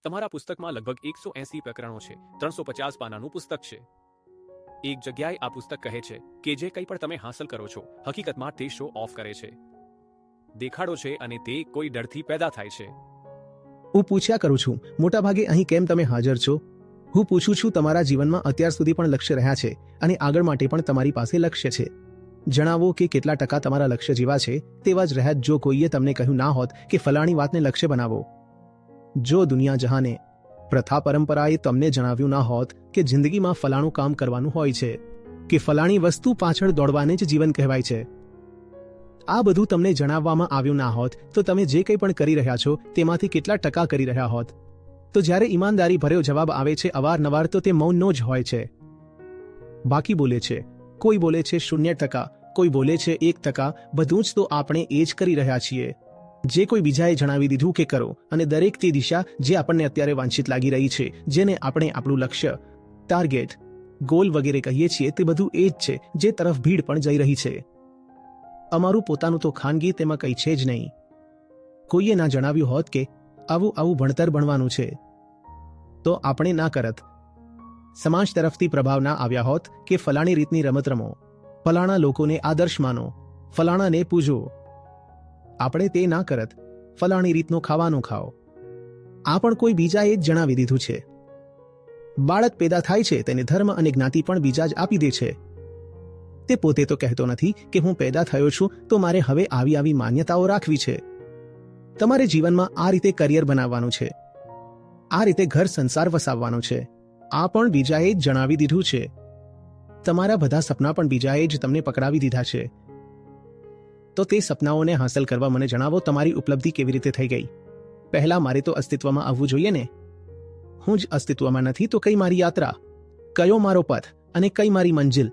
તમારા પુસ્તકમાં લગભગ 180 પ્રકરણો છે, 350 પાનાનું પુસ્તક છે. એક જગ્યાએ આ પુસ્તક કહે છે કે જે કંઈ પણ તમે હાંસલ કરો છો હકીકતમાં તે શો ઓફ કરે છે, દેખાડો છે, અને તે કોઈ ડરથી પેદા થાય છે. હું પૂછ્યા કરું છું, મોટાભાગે અહીં કેમ તમે હાજર છો? હું પૂછું છું, તમારા જીવનમાં અત્યાર સુધી પણ લક્ષ્ય રહ્યા છે અને આગળ માટે પણ તમારી પાસે લક્ષ્ય છે. જણાવો કે કેટલા ટકા તમારા લક્ષ્ય જેવા છે તેવા જ રહ્યા જો કોઈએ તમને કહ્યું ના હોત કે ફલાણી વાતને લક્ષ્ય બનાવો. જો દુનિયા જહાને પ્રથા પરંપરાએ તમને જણાવ્યું ના હોત કે જિંદગીમાં ફલાણું કામ કરવાનું હોય છે કે ફલાણી વસ્તુ પાછળ દોડવાને જ જીવન કહેવાય છે, આ બધું તમને જણાવવામાં આવ્યું ના હોત તો તમે જે કંઈ પણ કરી રહ્યા છો તેમાંથી કેટલા ટકા કરી રહ્યા હોત? તો જ્યારે ઈમાનદારી ભર્યો જવાબ આવે છે અવારનવાર તો તે મૌનનો જ હોય છે. બાકી બોલે છે, કોઈ બોલે છે 0%, કોઈ બોલે છે 1%, બધું જ તો આપણે એ જ કરી રહ્યા છીએ જે કોઈ બીજાએ જણાવી દીધું કે કરો, અને દરેક તે દિશા જે આપણને અત્યારે વાંછિત લાગી રહી છે, જેને આપણે આપણું લક્ષ્ય, ટાર્ગેટ, ગોલ વગેરે કહીએ છીએ, તે બધું એ જ છે જે તરફ ભીડ પણ જઈ રહી છે. અમારું પોતાનું તો ખાનગી તેમાં કંઈ છે જ નહીં. કોઈએ ના જણાવ્યું હોત કે આવું ભણતર ભણવાનું છે તો આપણે ના કરત. સમાજ તરફથી પ્રભાવ ના આવ્યા હોત કે ફલાણી રીતની રમત રમો, ફલાણા લોકોને આદર્શ માનો, ફલાણાને પૂજો, આપણે તે ના કરત. ફલાણી રીતનું ખાવાનું ખાઓ, આ પણ કોઈ બીજાએ જ જણાવી દીધું છે. બાળક પેદા થાય છે તેને ધર્મ અને જ્ઞાતિ પણ બીજા જ આપી દે છે. તે પોતે તો કહેતો નથી કે હું પેદા થયો છું તો મારે હવે આવી માન્યતાઓ રાખવી છે. તમારે જીવનમાં આ રીતે કરિયર બનાવવાનું છે, આ રીતે ઘર સંસાર વસાવવાનો છે, આ પણ બીજાએ જ જણાવી દીધું છે. તમારા બધા સપના પણ બીજાએ જ તમને પકડાવી દીધા છે. તો તે સપનાઓને હાંસલ કરવા મને જણાવો, તમારી ઉપલબ્ધિ કેવી રીતે થઈ ગઈ? પહેલા મારે તો અસ્તિત્વમાં આવવું જોઈએ ને. હું જ અસ્તિત્વમાં નથી તો કઈ મારી યાત્રા, કયો મારો પથ અને કઈ મારી મંજિલ?